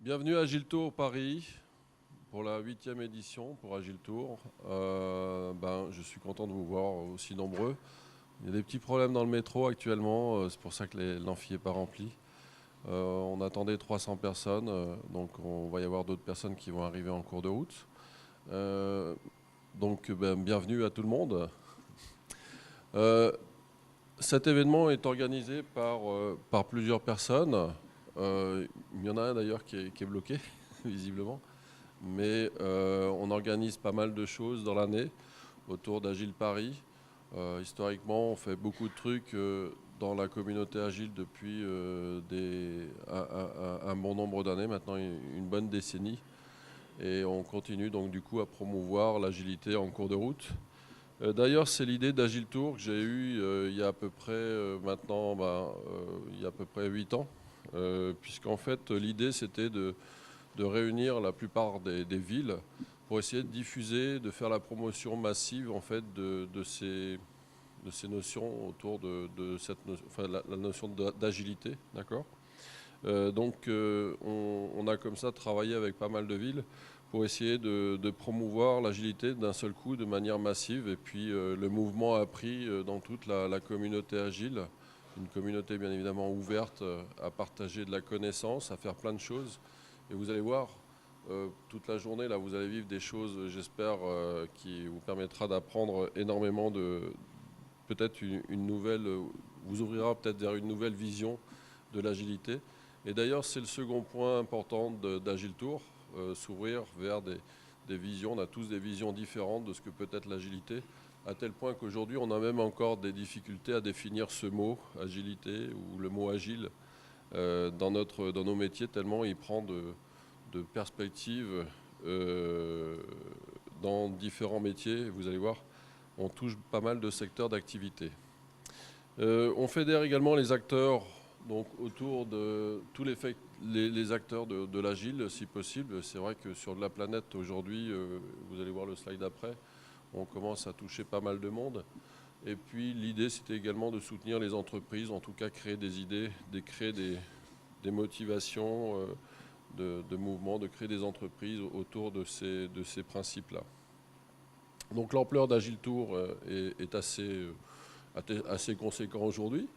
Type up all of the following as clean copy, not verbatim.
Bienvenue à Agile Tour Paris pour la 8e édition pour Agile Tour. Je suis content de vous voir aussi nombreux. Il y a des petits problèmes dans le métro actuellement, c'est pour ça que l'amphi n'est pas rempli. On attendait 300 personnes, donc on va y avoir d'autres personnes qui vont arriver en cours de route. Bienvenue à tout le monde. Cet événement est organisé par plusieurs personnes. Il y en a un d'ailleurs qui est bloqué, visiblement. Mais on organise pas mal de choses dans l'année autour d'Agile Paris. Historiquement, on fait beaucoup de trucs dans la communauté Agile depuis un bon nombre d'années, maintenant une bonne décennie. Et on continue donc du coup à promouvoir l'agilité en cours de route. D'ailleurs, c'est l'idée d'Agile Tour que j'ai eue il y a à peu près il y a à peu près 8 ans. Puisqu'en fait, l'idée c'était de réunir la plupart des villes pour essayer de diffuser, de faire la promotion massive en fait de ces notions autour de la notion d'agilité, d'accord. On a comme ça travaillé avec pas mal de villes pour essayer de promouvoir l'agilité d'un seul coup de manière massive. Et puis le mouvement a pris dans toute la communauté agile, une communauté bien évidemment ouverte à partager de la connaissance, à faire plein de choses. Et vous allez voir, toute la journée, là, vous allez vivre des choses, j'espère, qui vous permettra d'apprendre énormément peut-être une nouvelle, vous ouvrira peut-être vers une nouvelle vision de l'agilité. Et d'ailleurs, c'est le second point important d'Agile Tour, s'ouvrir vers des visions. On a tous des visions différentes de ce que peut être l'agilité, à tel point qu'aujourd'hui, on a même encore des difficultés à définir ce mot, agilité, ou le mot agile, dans nos métiers, tellement il prend de perspectives dans différents métiers. Vous allez voir, on touche pas mal de secteurs d'activité. On fédère également les acteurs donc, autour de tous les acteurs de l'agile, si possible. C'est vrai que sur la planète aujourd'hui, vous allez voir le slide après, on commence à toucher pas mal de monde. Et puis l'idée, c'était également de soutenir les entreprises, en tout cas créer des idées, créer des motivations de mouvements, de créer des entreprises autour de ces principes-là. Donc l'ampleur d'Agile Tour est assez conséquent aujourd'hui.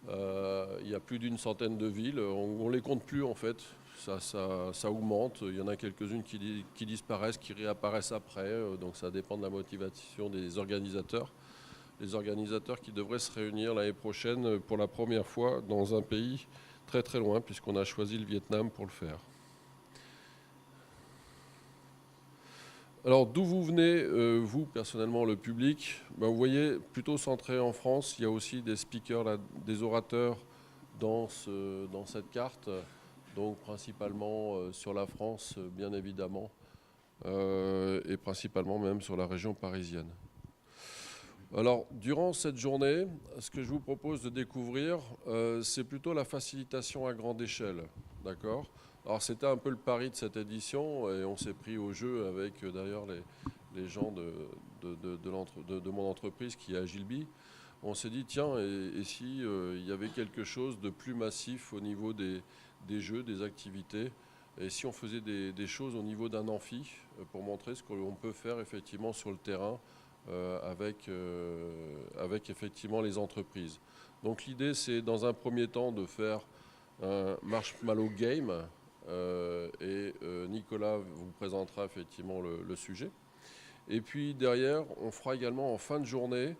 Il y a plus d'une centaine de villes, on ne les compte plus en fait, ça augmente, il y en a quelques-unes qui disparaissent, qui réapparaissent après, donc ça dépend de la motivation des organisateurs. Les organisateurs qui devraient se réunir l'année prochaine pour la première fois dans un pays très très loin, puisqu'on a choisi le Vietnam pour le faire. Alors d'où vous venez, vous personnellement, le public? Vous voyez, plutôt centré en France, il y a aussi des speakers, là, des orateurs dans cette carte, donc principalement sur la France, bien évidemment, et principalement même sur la région parisienne. Alors, durant cette journée, ce que je vous propose de découvrir, c'est plutôt la facilitation à grande échelle, d'accord? Alors, c'était un peu le pari de cette édition, et on s'est pris au jeu avec d'ailleurs les gens de mon entreprise qui est Agileby. On s'est dit, tiens, et si il y avait quelque chose de plus massif au niveau des jeux, des activités, et si on faisait des choses au niveau d'un amphi, pour montrer ce qu'on peut faire effectivement sur le terrain, avec effectivement les entreprises. Donc l'idée, c'est dans un premier temps de faire un marshmallow game, et Nicolas vous présentera effectivement le sujet. Et puis derrière, on fera également en fin de journée,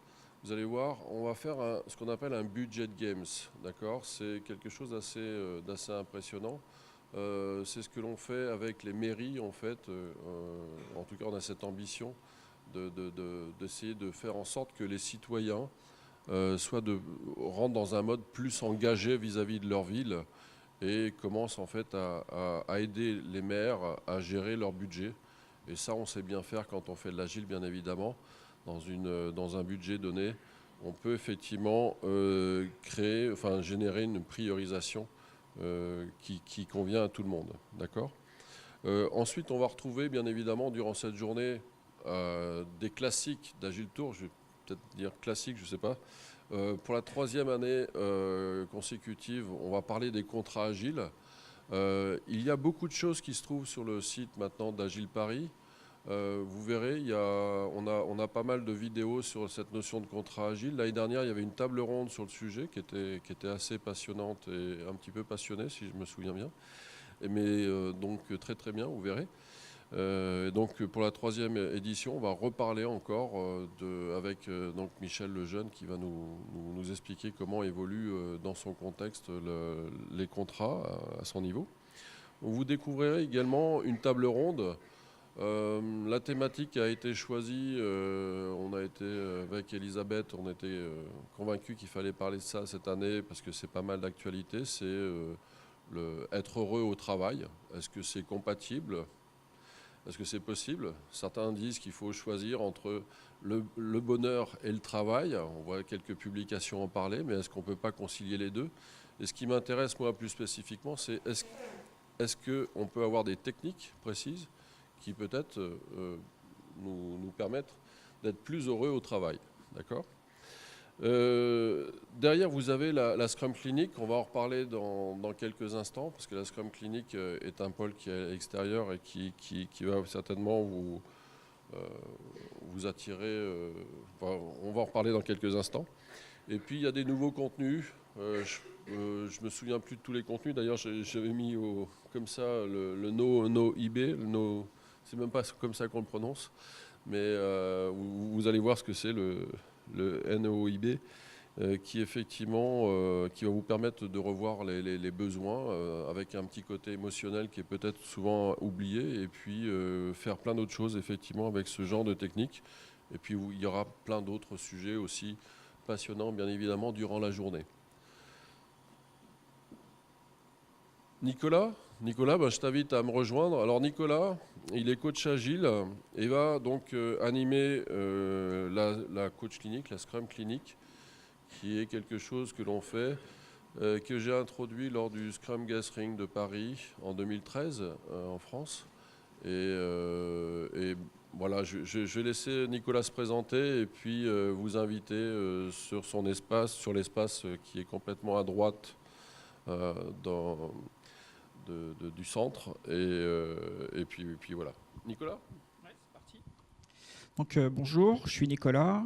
vous allez voir, on va faire ce qu'on appelle un budget games, d'accord? C'est quelque chose d'assez impressionnant. C'est ce que l'on fait avec les mairies en fait. En tout cas, on a cette ambition d'essayer de faire en sorte que les citoyens rentrent dans un mode plus engagé vis-à-vis de leur ville et commencent en fait à aider les maires à gérer leur budget. Et ça, on sait bien faire quand on fait de l'agile, bien évidemment. Dans un budget donné, on peut effectivement générer une priorisation qui convient à tout le monde. D'accord ? Ensuite, on va retrouver, bien évidemment, durant cette journée, des classiques d'Agile Tour. Je vais peut-être dire classiques, je ne sais pas. Pour la 3e année consécutive, on va parler des contrats agiles. Il y a beaucoup de choses qui se trouvent sur le site maintenant d'Agile Paris. Vous verrez, on a pas mal de vidéos sur cette notion de contrat agile. L'année dernière, il y avait une table ronde sur le sujet qui était assez passionnante et un petit peu passionnée, si je me souviens bien. Mais donc très très bien, vous verrez. Donc pour la 3e édition, on va reparler encore avec donc Michel Lejeune qui va nous expliquer comment évoluent dans son contexte les contrats à son niveau. Vous découvrirez également une table ronde. La thématique a été choisie, on a été avec Elisabeth, on était convaincus qu'il fallait parler de ça cette année parce que c'est pas mal d'actualité, c'est être heureux au travail. Est-ce que c'est compatible ? Est-ce que c'est possible ? Certains disent qu'il faut choisir entre le bonheur et le travail. On voit quelques publications en parler, mais est-ce qu'on ne peut pas concilier les deux ? Et ce qui m'intéresse, moi, plus spécifiquement, c'est est-ce qu'on peut avoir des techniques précises qui peut-être nous permettent d'être plus heureux au travail. D'accord ? Derrière, vous avez la Scrum Clinic. On va en reparler dans quelques instants, parce que la Scrum Clinic est un pôle qui est à l'extérieur et qui va certainement vous attirer. On va en reparler dans quelques instants. Et puis, il y a des nouveaux contenus. Je me souviens plus de tous les contenus. D'ailleurs, j'avais mis comme ça le NoIB. C'est même pas comme ça qu'on le prononce. Mais vous allez voir ce que c'est le NoIB, qui effectivement qui va vous permettre de revoir les besoins avec un petit côté émotionnel qui est peut-être souvent oublié, et puis faire plein d'autres choses effectivement avec ce genre de technique. Et puis il y aura plein d'autres sujets aussi passionnants bien évidemment durant la journée. Nicolas, je t'invite à me rejoindre. Alors Nicolas, il est coach agile et va donc animer la coach clinique, la Scrum clinique, qui est quelque chose que l'on fait, que j'ai introduit lors du Scrum Gathering de Paris en 2013 en France. Et voilà, je vais laisser Nicolas se présenter et puis vous inviter sur son espace, sur l'espace qui est complètement à droite du centre. Et puis voilà. Nicolas ? Ouais, c'est parti. Donc bonjour, je suis Nicolas.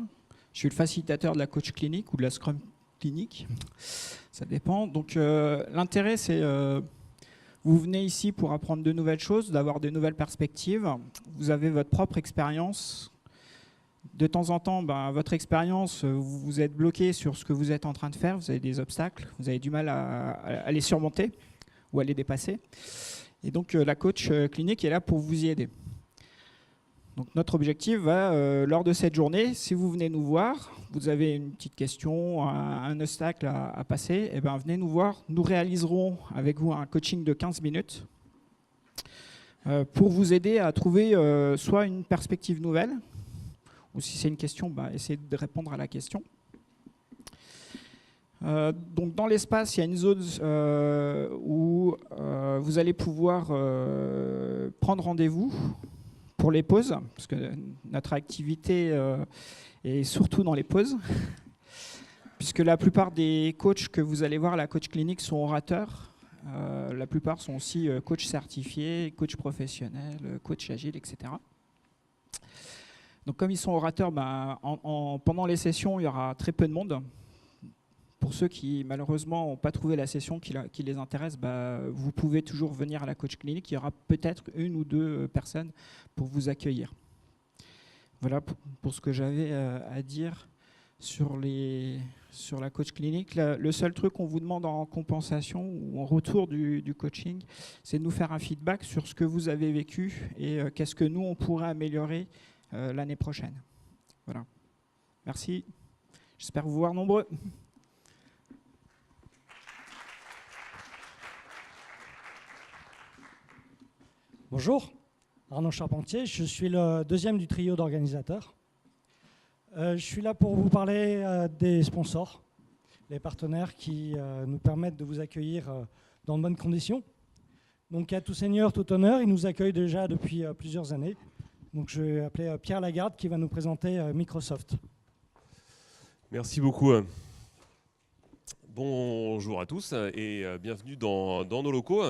Je suis le facilitateur de la coach clinique ou de la Scrum clinique. Ça dépend. Donc l'intérêt, c'est vous venez ici pour apprendre de nouvelles choses, d'avoir de nouvelles perspectives. Vous avez votre propre expérience. De temps en temps, votre expérience, vous êtes bloqué sur ce que vous êtes en train de faire. Vous avez des obstacles, vous avez du mal à les surmonter ou à les dépasser. Et donc la coach clinique est là pour vous y aider. Donc notre objectif va, lors de cette journée, si vous venez nous voir, vous avez une petite question, un obstacle à passer, et venez nous voir. Nous réaliserons avec vous un coaching de 15 minutes pour vous aider à trouver soit une perspective nouvelle, ou si c'est une question, essayez de répondre à la question. Donc dans l'espace, il y a une zone où vous allez pouvoir prendre rendez-vous pour les pauses, parce que notre activité est surtout dans les pauses, puisque la plupart des coachs que vous allez voir à la coach clinique sont orateurs. La plupart sont aussi coachs certifiés, coachs professionnels, coachs agiles, etc. Donc comme ils sont orateurs, pendant les sessions, il y aura très peu de monde. Pour ceux qui, malheureusement, n'ont pas trouvé la session qui les intéresse, vous pouvez toujours venir à la coach clinique. Il y aura peut-être 1 ou 2 personnes pour vous accueillir. Voilà pour ce que j'avais à dire sur la coach clinique. Le seul truc qu'on vous demande en compensation ou en retour du coaching, c'est de nous faire un feedback sur ce que vous avez vécu et qu'est-ce que nous, on pourrait améliorer l'année prochaine. Voilà. Merci. J'espère vous voir nombreux. Bonjour, Arnaud Charpentier, je suis le 2e du trio d'organisateurs. Je suis là pour vous parler des sponsors, les partenaires qui nous permettent de vous accueillir dans de bonnes conditions. Donc à tout seigneur, tout honneur, ils nous accueillent déjà depuis plusieurs années. Donc je vais appeler Pierre Lagarde qui va nous présenter Microsoft. Merci beaucoup. Bonjour à tous et bienvenue dans nos locaux.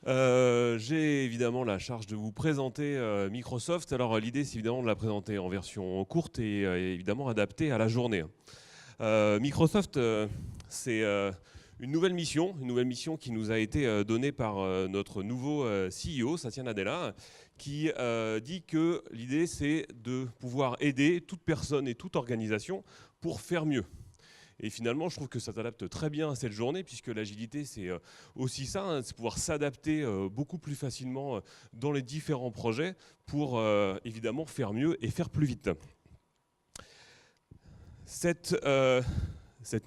J'ai évidemment la charge de vous présenter Microsoft. Alors l'idée, c'est évidemment de la présenter en version courte et évidemment adaptée à la journée. Microsoft, c'est une nouvelle mission qui nous a été donnée par notre nouveau CEO, Satya Nadella, qui dit que l'idée, c'est de pouvoir aider toute personne et toute organisation pour faire mieux. Et finalement, je trouve que ça s'adapte très bien à cette journée, puisque l'agilité, c'est aussi ça, hein, c'est pouvoir s'adapter beaucoup plus facilement dans les différents projets pour évidemment faire mieux et faire plus vite. Cette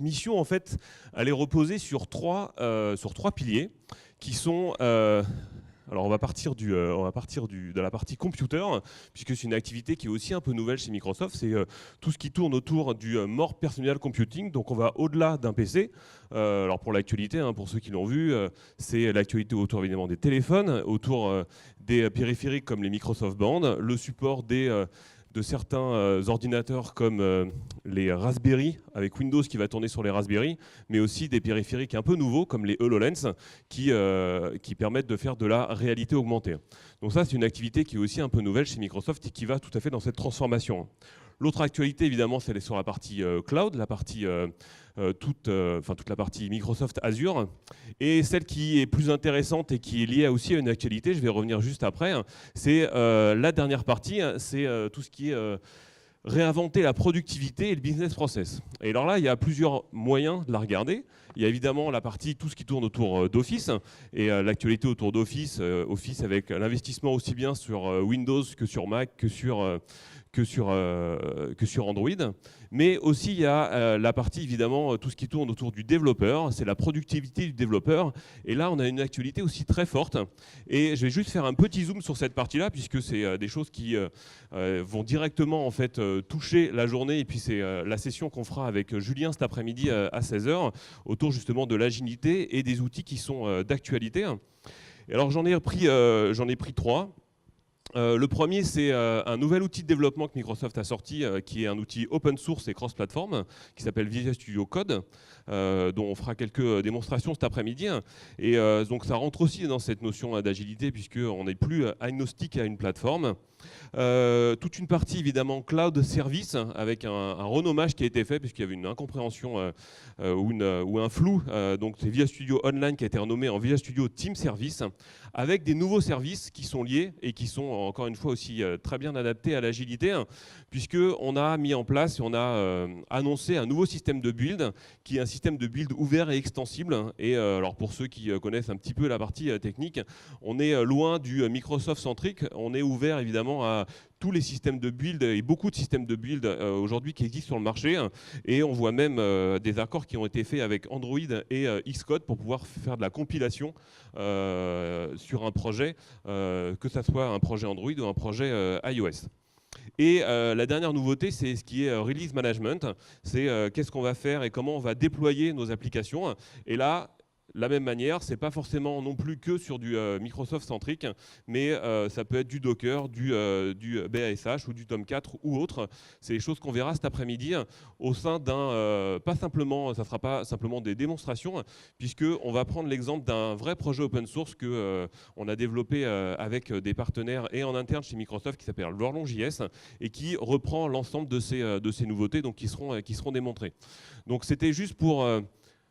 mission, en fait, elle est reposée sur trois piliers qui sont... alors on va partir de la partie computer, puisque c'est une activité qui est aussi un peu nouvelle chez Microsoft. C'est tout ce qui tourne autour du More Personal Computing. Donc on va au-delà d'un PC. Alors pour l'actualité, hein, pour ceux qui l'ont vu, c'est l'actualité autour évidemment des téléphones, autour des périphériques comme les Microsoft Band, le support de certains ordinateurs comme les Raspberry, avec Windows qui va tourner sur les Raspberry, mais aussi des périphériques un peu nouveaux comme les HoloLens qui permettent de faire de la réalité augmentée. Donc ça, c'est une activité qui est aussi un peu nouvelle chez Microsoft et qui va tout à fait dans cette transformation. L'autre actualité, évidemment, c'est sur la partie cloud, la partie, toute la partie Microsoft Azure. Et celle qui est plus intéressante et qui est liée aussi à une actualité, je vais revenir juste après, c'est la dernière partie, c'est tout ce qui est réinventer la productivité et le business process. Et alors là, il y a plusieurs moyens de la regarder. Il y a évidemment la partie, tout ce qui tourne autour d'Office, et l'actualité autour d'Office, Office avec l'investissement aussi bien sur Windows que sur Mac, que sur Android. Mais aussi, il y a la partie, évidemment, tout ce qui tourne autour du développeur, c'est la productivité du développeur. Et là, on a une actualité aussi très forte. Et je vais juste faire un petit zoom sur cette partie-là, puisque c'est des choses qui vont directement en fait, toucher la journée. Et puis, c'est la session qu'on fera avec Julien cet après-midi à 16h, autour justement de l'agilité et des outils qui sont d'actualité. Et alors, j'en ai pris trois. Le premier, c'est un nouvel outil de développement que Microsoft a sorti, qui est un outil open source et cross-platform, qui s'appelle Visual Studio Code, dont on fera quelques démonstrations cet après-midi. Et donc ça rentre aussi dans cette notion d'agilité, puisqu'on n'est plus agnostique à une plateforme. Toute une partie évidemment cloud service, avec un renommage qui a été fait, puisqu'il y avait une incompréhension ou un flou. Donc c'est Visual Studio Online qui a été renommé en Visual Studio Team Service, avec des nouveaux services qui sont liés et qui sont encore une fois aussi très bien adaptés à l'agilité, puisqu'on a mis en place et on a annoncé un nouveau système de build, qui est un système de build ouvert et extensible. Et alors pour ceux qui connaissent un petit peu la partie technique, on est loin du Microsoft centrique, on est ouvert évidemment à tous les systèmes de build et beaucoup de systèmes de build aujourd'hui qui existent sur le marché, et on voit même des accords qui ont été faits avec Android et Xcode pour pouvoir faire de la compilation sur un projet, que ce soit un projet Android ou un projet iOS. Et la dernière nouveauté, c'est ce qui est Release Management, c'est qu'est-ce qu'on va faire et comment on va déployer nos applications. Et là, la même manière, ce n'est pas forcément non plus que sur du Microsoft centrique, mais ça peut être du Docker, du BASH ou du Tomcat ou autre. C'est les choses qu'on verra cet après-midi au sein d'un, ça ne sera pas simplement des démonstrations, puisqu'on va prendre l'exemple d'un vrai projet open source qu'on a développé avec des partenaires et en interne chez Microsoft qui s'appelle Warlong.js et qui reprend l'ensemble de ces nouveautés, donc qui seront démontrées. Donc c'était juste pour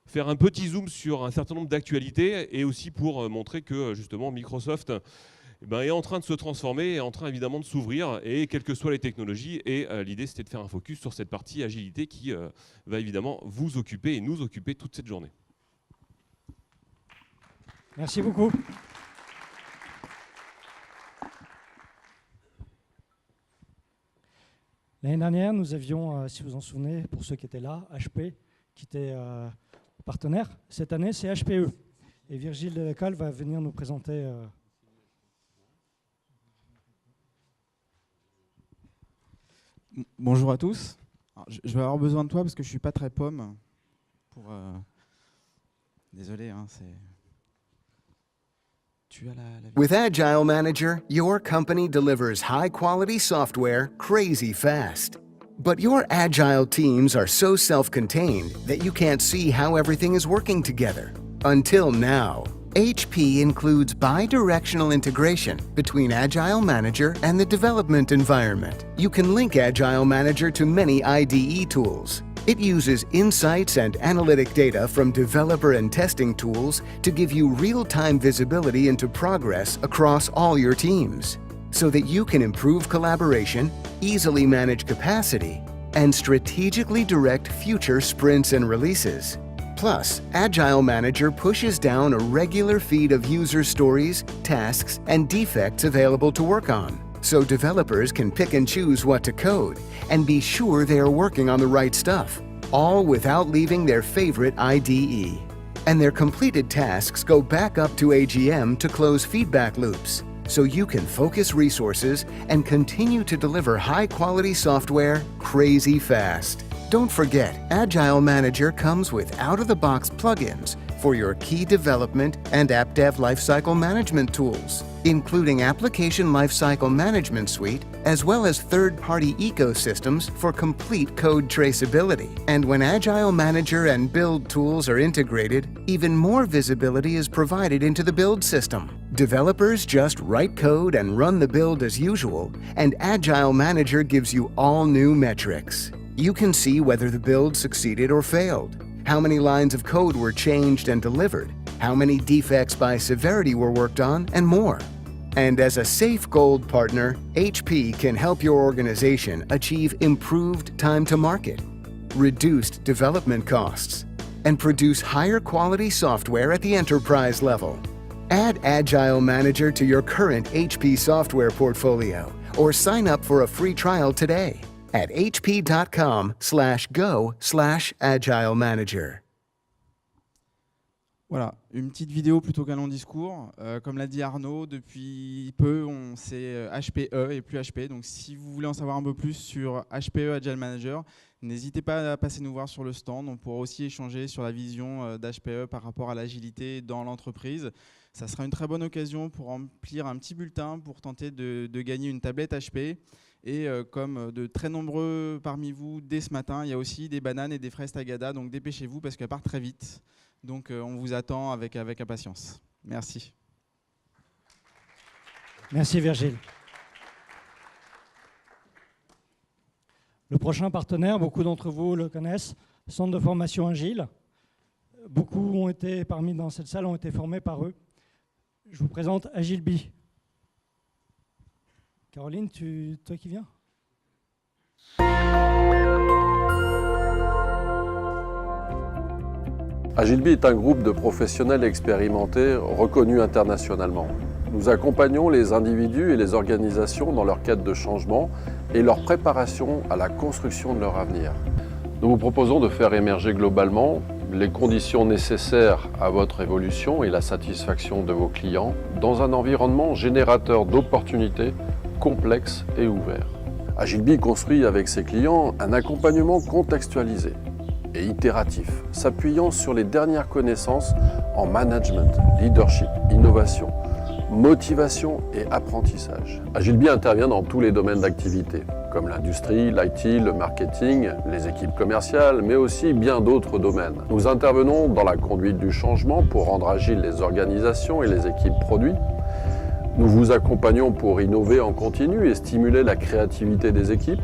faire un petit zoom sur un certain nombre d'actualités et aussi pour montrer que justement Microsoft est en train de se transformer, est en train évidemment de s'ouvrir, et quelles que soient les technologies. Et l'idée, c'était de faire un focus sur cette partie agilité qui va évidemment vous occuper et nous occuper toute cette journée. Merci beaucoup. L'année dernière, nous avions, si vous en souvenez, pour ceux qui étaient là, HP, qui était partenaire. Cette année, c'est HPE. Et Virgile Delecole va venir nous présenter. Bonjour à tous. Alors, je vais avoir besoin de toi parce que je ne suis pas très pomme. Désolé, hein, c'est... Tu as la... With Agile Manager, your company delivers high-quality software crazy fast. But your Agile teams are so self-contained that you can't see how everything is working together. Until now. HP includes bi-directional integration between Agile Manager and the development environment. You can link Agile Manager to many IDE tools. It uses insights and analytic data from developer and testing tools to give you real-time visibility into progress across all your teams, so that you can improve collaboration, easily manage capacity, and strategically direct future sprints and releases. Plus, Agile Manager pushes down a regular feed of user stories, tasks, and defects available to work on, so developers can pick and choose what to code and be sure they are working on the right stuff, all without leaving their favorite IDE. And their completed tasks go back up to AGM to close feedback loops, so you can focus resources and continue to deliver high-quality software crazy fast. Don't forget, Agile Manager comes with out-of-the-box plugins for your key development and app dev lifecycle management tools, including Application Lifecycle Management Suite, as well as third-party ecosystems for complete code traceability. And when Agile Manager and Build tools are integrated, even more visibility is provided into the build system. Developers just write code and run the build as usual, and Agile Manager gives you all new metrics. You can see whether the build succeeded or failed, how many lines of code were changed and delivered, how many defects by severity were worked on, and more. And as a Safe Gold partner, HP can help your organization achieve improved time to market, reduced development costs, and produce higher quality software at the enterprise level. Add Agile Manager to your current HP software portfolio or sign up for a free trial today at hp.com/go/Agile Manager. Voilà, une petite vidéo plutôt qu'un long discours. Comme l'a dit Arnaud, depuis peu, c'est HPE et plus HP. Donc si vous voulez en savoir un peu plus sur HPE Agile Manager, n'hésitez pas à passer nous voir sur le stand. On pourra aussi échanger sur la vision d'HPE par rapport à l'agilité dans l'entreprise. Ça sera une très bonne occasion pour remplir un petit bulletin pour tenter de gagner une tablette HP. Et comme de très nombreux parmi vous, dès ce matin, il y a aussi des bananes et des fraises Tagada. Donc dépêchez-vous parce qu'elles partent très vite. Donc on vous attend avec impatience. Merci. Merci Virgile. Le prochain partenaire, beaucoup d'entre vous le connaissent, Centre de formation Agile. Beaucoup ont été, parmi dans cette salle, ont été formés par eux. Je vous présente AgileBee. Caroline, toi qui viens ? AgileBee est un groupe de professionnels expérimentés reconnus internationalement. Nous accompagnons les individus et les organisations dans leur quête de changement et leur préparation à la construction de leur avenir. Nous vous proposons de faire émerger globalement les conditions nécessaires à votre évolution et la satisfaction de vos clients dans un environnement générateur d'opportunités complexes et ouverts. AgileBee construit avec ses clients un accompagnement contextualisé et itératif, s'appuyant sur les dernières connaissances en management, leadership, innovation, motivation et apprentissage. AgileBee intervient dans tous les domaines d'activité, comme l'industrie, l'IT, le marketing, les équipes commerciales, mais aussi bien d'autres domaines. Nous intervenons dans la conduite du changement pour rendre agiles les organisations et les équipes produits. Nous vous accompagnons pour innover en continu et stimuler la créativité des équipes,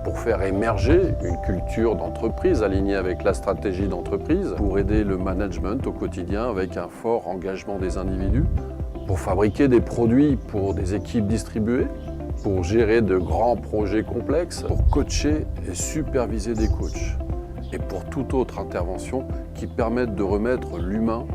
pour faire émerger une culture d'entreprise alignée avec la stratégie d'entreprise, pour aider le management au quotidien avec un fort engagement des individus, pour fabriquer des produits pour des équipes distribuées, pour gérer de grands projets complexes, pour coacher et superviser des coachs, et pour toute autre intervention qui permette de remettre l'humain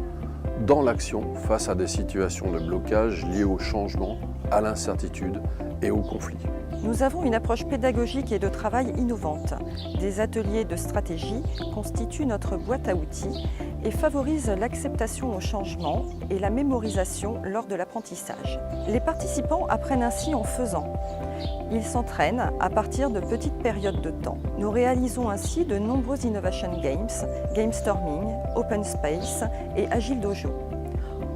dans l'action face à des situations de blocage liées au changement, à l'incertitude et au conflit. Nous avons une approche pédagogique et de travail innovante. Des ateliers de stratégie constituent notre boîte à outils et favorisent l'acceptation au changement et la mémorisation lors de l'apprentissage. Les participants apprennent ainsi en faisant. Ils s'entraînent à partir de petites périodes de temps. Nous réalisons ainsi de nombreux Innovation Games, Game Storming, Open Space et Agile Dojo.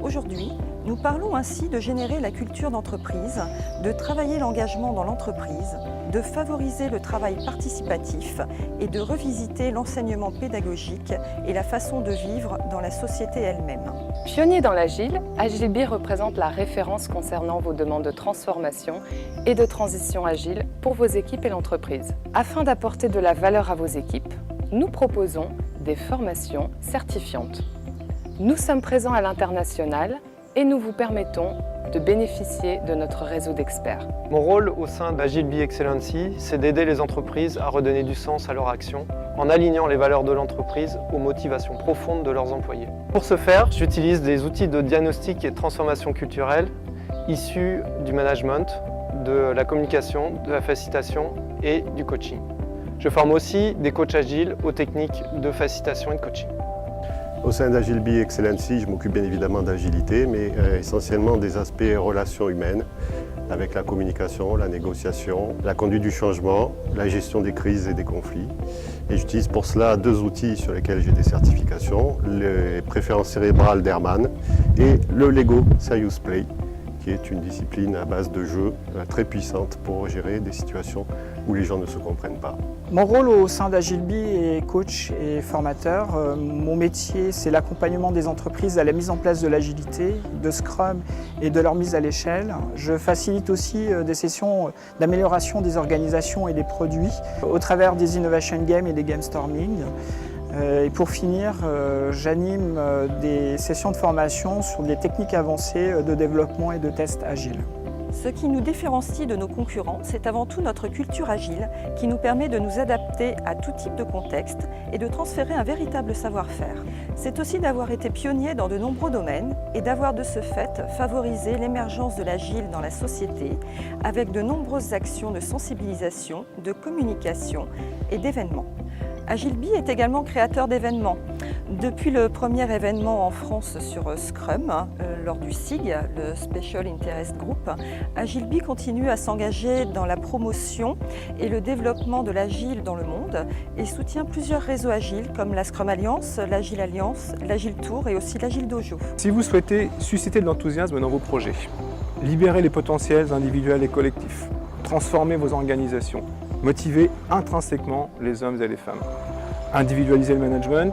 Aujourd'hui, Nous parlons ainsi de générer la culture d'entreprise, de travailler l'engagement dans l'entreprise, de favoriser le travail participatif et de revisiter l'enseignement pédagogique et la façon de vivre dans la société elle-même. Pionnier dans l'Agile, Agileby représente la référence concernant vos demandes de transformation et de transition agile pour vos équipes et l'entreprise. Afin d'apporter de la valeur à vos équipes, nous proposons des formations certifiantes. Nous sommes présents à l'international et nous vous permettons de bénéficier de notre réseau d'experts. Mon rôle au sein d'Agileby Excellency, c'est d'aider les entreprises à redonner du sens à leur action en alignant les valeurs de l'entreprise aux motivations profondes de leurs employés. Pour ce faire, j'utilise des outils de diagnostic et de transformation culturelle issus du management, de la communication, de la facilitation et du coaching. Je forme aussi des coachs agiles aux techniques de facilitation et de coaching. Au sein d'Agileby Excellency, je m'occupe bien évidemment d'agilité, mais essentiellement des aspects relations humaines, avec la communication, la négociation, la conduite du changement, la gestion des crises et des conflits. Et j'utilise pour cela deux outils sur lesquels j'ai des certifications, les préférences cérébrales d'Herman et le Lego Serious Play, qui est une discipline à base de jeux très puissante pour gérer des situations où les gens ne se comprennent pas. Mon rôle au sein d'Agileby est coach et formateur. Mon métier, c'est l'accompagnement des entreprises à la mise en place de l'agilité, de Scrum et de leur mise à l'échelle. Je facilite aussi des sessions d'amélioration des organisations et des produits au travers des Innovation Games et des Game Storming. Et pour finir, j'anime des sessions de formation sur des techniques avancées de développement et de tests agiles. Ce qui nous différencie de nos concurrents, c'est avant tout notre culture agile qui nous permet de nous adapter à tout type de contexte et de transférer un véritable savoir-faire. C'est aussi d'avoir été pionnier dans de nombreux domaines et d'avoir de ce fait favorisé l'émergence de l'agile dans la société avec de nombreuses actions de sensibilisation, de communication et d'événements. Agileby est également créateur d'événements. Depuis le premier événement en France sur Scrum, lors du SIG, le Special Interest Group, Agileby continue à s'engager dans la promotion et le développement de l'agile dans le monde et soutient plusieurs réseaux agiles comme la Scrum Alliance, l'Agile Tour et aussi l'Agile Dojo. Si vous souhaitez susciter de l'enthousiasme dans vos projets, libérer les potentiels individuels et collectifs, transformer vos organisations, motiver intrinsèquement les hommes et les femmes, individualiser le management,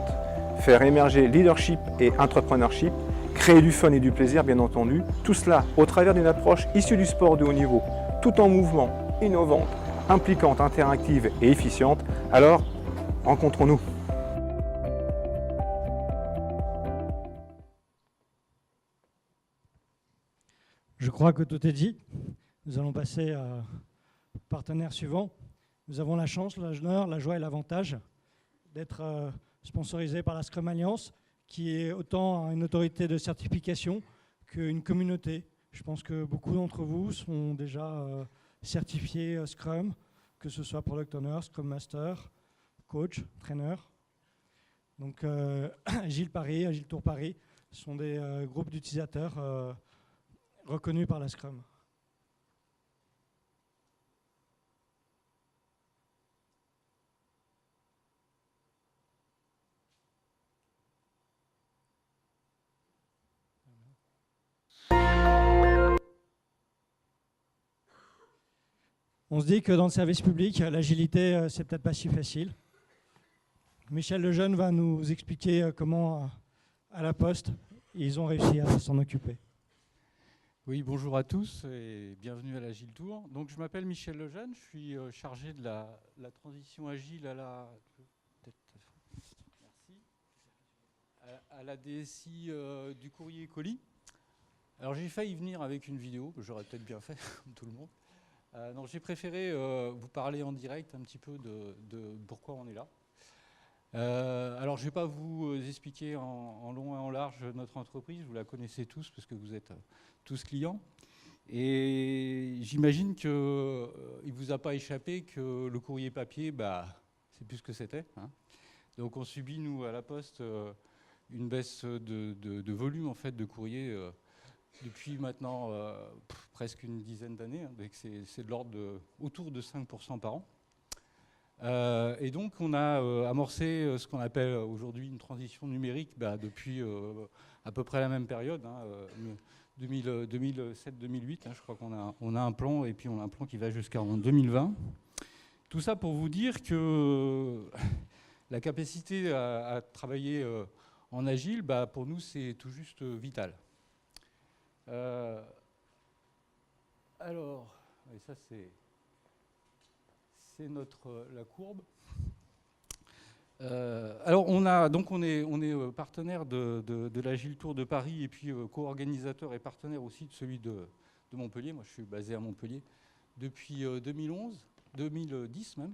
faire émerger leadership et entrepreneurship, créer du fun et du plaisir bien entendu, tout cela au travers d'une approche issue du sport de haut niveau, tout en mouvement, innovante, impliquante, interactive et efficiente, alors rencontrons-nous. Je crois que tout est dit. Nous allons passer au partenaire suivant. Nous avons la chance, l'honneur, la joie et l'avantage d'être sponsorisé par la Scrum Alliance, qui est autant une autorité de certification qu'une communauté. Je pense que beaucoup d'entre vous sont déjà certifiés Scrum, que ce soit Product Owner, Scrum Master, Coach, Trainer. Donc Agile Paris, Agile Tour Paris sont des groupes d'utilisateurs reconnus par la Scrum. On se dit que dans le service public, l'agilité, c'est peut-être pas si facile. Michel Lejeune va nous expliquer comment, à la Poste, ils ont réussi à s'en occuper. Oui, bonjour à tous et bienvenue à l'Agile Tour. Donc, je m'appelle Michel Lejeune, je suis chargé de la transition agile à la DSI du courrier colis. Alors, j'ai failli venir avec une vidéo, que j'aurais peut-être bien fait, comme tout le monde. Donc j'ai préféré vous parler en direct un petit peu de pourquoi on est là. Alors je ne vais pas vous expliquer en long et en large notre entreprise, vous la connaissez tous parce que vous êtes tous clients. Et j'imagine qu'il ne vous a pas échappé que le courrier papier, c'est plus ce que c'était. Hein. Donc on subit, nous, à la Poste, une baisse de volume en fait, de courrier depuis maintenant presque une dizaine d'années, hein, c'est de l'ordre autour de 5% par an. Et donc on a amorcé ce qu'on appelle aujourd'hui une transition numérique depuis à peu près la même période, hein, 2007-2008. Je crois qu'on a un plan, et puis on a un plan qui va jusqu'en 2020. Tout ça pour vous dire que la capacité à travailler en agile, pour nous, c'est tout juste vital. Alors, et ça c'est la courbe. Alors on est partenaire de l'Agile Tour de Paris, et puis co-organisateur et partenaire aussi de celui de Montpellier. Moi je suis basé à Montpellier depuis 2010 même.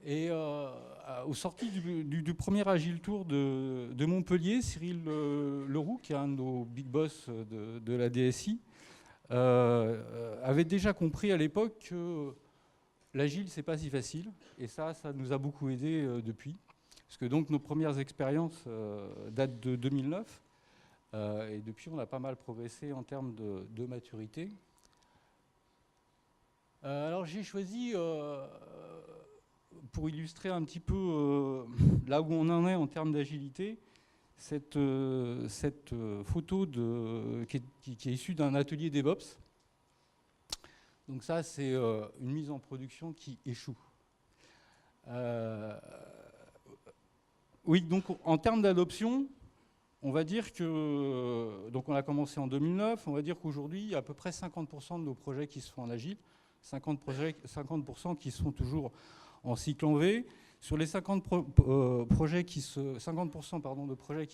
Et au sorti du premier Agile Tour de Montpellier, Cyril Leroux, qui est un de nos big boss de la DSI, avait déjà compris à l'époque que l'agile, c'est pas si facile, et ça nous a beaucoup aidé depuis. Parce que donc nos premières expériences datent de 2009, et depuis on a pas mal progressé en termes de maturité. Alors j'ai choisi, pour illustrer un petit peu là où on en est en termes d'agilité, cette photo qui est issue d'un atelier DevOps. Donc ça, c'est une mise en production qui échoue. Oui, donc en termes d'adoption, on va dire que, donc on a commencé en 2009, on va dire qu'aujourd'hui, il y a à peu près 50% de nos projets qui se font en agile, 50% qui se font toujours en cycle en V. Sur les 50% de projets qui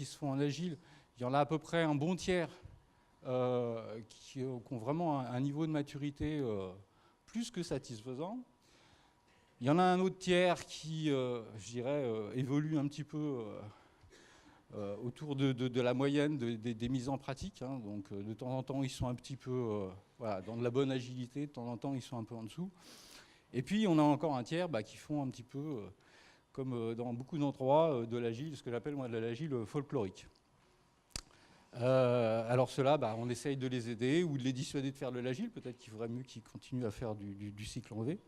se font en agile, il y en a à peu près un bon tiers qui ont vraiment un niveau de maturité plus que satisfaisant. Il y en a un autre tiers qui, je dirais, évolue un petit peu autour de la moyenne des mises en pratique. Donc de temps en temps, ils sont un petit peu dans de la bonne agilité, de temps en temps, ils sont un peu en dessous. Et puis, on a encore un tiers qui font un petit peu, comme dans beaucoup d'endroits, de l'agile, ce que j'appelle moi de l'agile folklorique. Alors ceux-là, on essaye de les aider ou de les dissuader de faire de l'agile. Peut-être qu'il faudrait mieux qu'ils continuent à faire du cycle en V.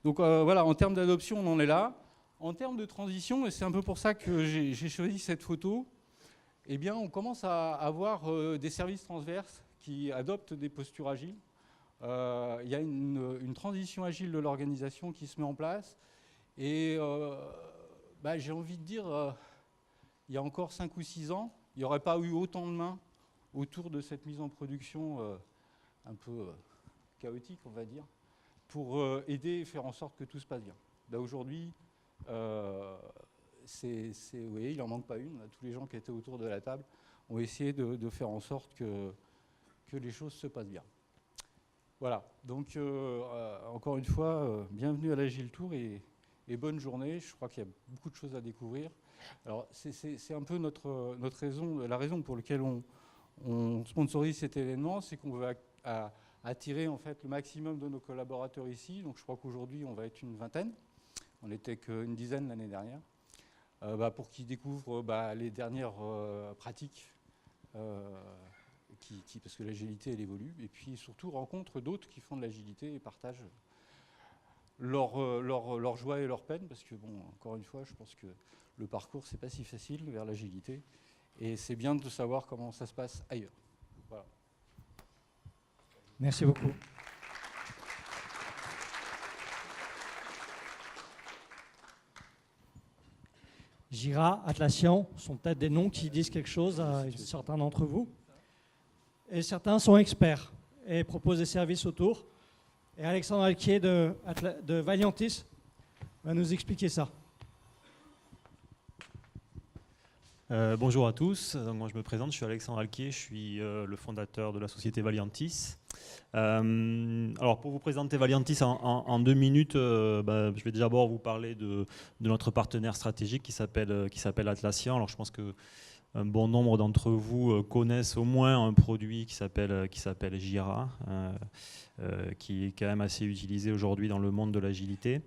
Donc voilà, en termes d'adoption, on en est là. En termes de transition, et c'est un peu pour ça que j'ai choisi cette photo, eh bien, on commence à avoir des services transverses qui adoptent des postures agiles. Il y a une transition agile de l'organisation qui se met en place. Et j'ai envie de dire, il y a encore 5 ou 6 ans, il n'y aurait pas eu autant de mains autour de cette mise en production un peu chaotique, on va dire, pour aider et faire en sorte que tout se passe bien. Aujourd'hui, oui, il n'en manque pas une. Tous les gens qui étaient autour de la table ont essayé de faire en sorte que les choses se passent bien. Voilà, donc encore une fois, bienvenue à l'Agile Tour et bonne journée. Je crois qu'il y a beaucoup de choses à découvrir. Alors c'est un peu la raison pour laquelle on sponsorise cet événement, c'est qu'on veut attirer en fait le maximum de nos collaborateurs ici. Donc je crois qu'aujourd'hui on va être une vingtaine. On n'était qu'une dizaine l'année dernière, pour qu'ils découvrent les dernières pratiques, parce que l'agilité elle évolue, et puis surtout rencontrent d'autres qui font de l'agilité et partagent leur joie et leur peine, parce que encore une fois, je pense que le parcours c'est pas si facile vers l'agilité, et c'est bien de savoir comment ça se passe ailleurs. Voilà. Merci beaucoup. Jira, Atlassian sont peut-être des noms qui disent quelque chose à certains d'entre vous. Et certains sont experts et proposent des services autour. Et Alexandre Alquier de Valiantis va nous expliquer ça. Bonjour à tous, donc moi je me présente, je suis Alexandre Alquier, je suis le fondateur de la société Valiantis. Alors pour vous présenter Valiantis en 2 minutes, je vais d'abord vous parler de notre partenaire stratégique qui s'appelle Atlassian. Alors je pense que un bon nombre d'entre vous connaissent au moins un produit qui s'appelle Jira, qui est quand même assez utilisé aujourd'hui dans le monde de l'agilité.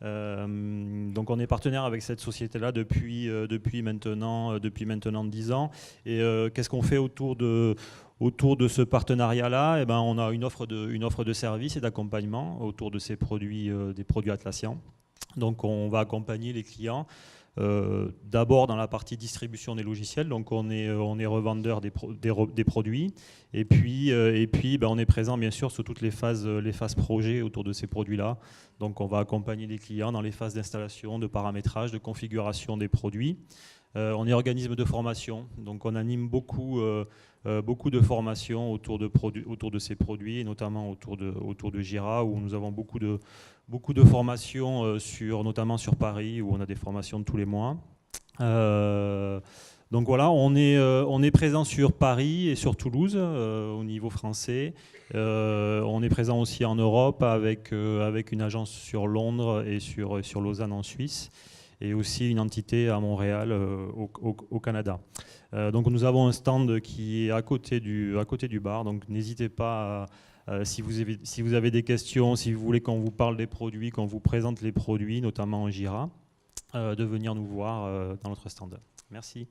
Donc on est partenaire avec cette société-là depuis maintenant 10 ans. Et qu'est-ce qu'on fait autour de ce partenariat-là? On a une offre de services et d'accompagnement autour de ces produits, des produits Atlassian. Donc on va accompagner les clients d'abord dans la partie distribution des logiciels, donc on est revendeur des produits, et puis on est présent bien sûr sur toutes les phases projets autour de ces produits-là. Donc on va accompagner les clients dans les phases d'installation, de paramétrage, de configuration des produits. On est organisme de formation, donc on anime beaucoup de formations autour de ces produits, et notamment autour de Jira, où nous avons beaucoup de formations, notamment sur Paris, où on a des formations de tous les mois. Donc voilà, on est présent sur Paris et sur Toulouse au niveau français. On est présent aussi en Europe avec une agence sur Londres et sur Lausanne en Suisse, et aussi une entité à Montréal au Canada. Donc nous avons un stand qui est à côté du bar, donc n'hésitez pas si vous avez des questions, si vous voulez qu'on vous parle des produits, qu'on vous présente les produits, notamment en Jira, de venir nous voir dans notre stand. Merci.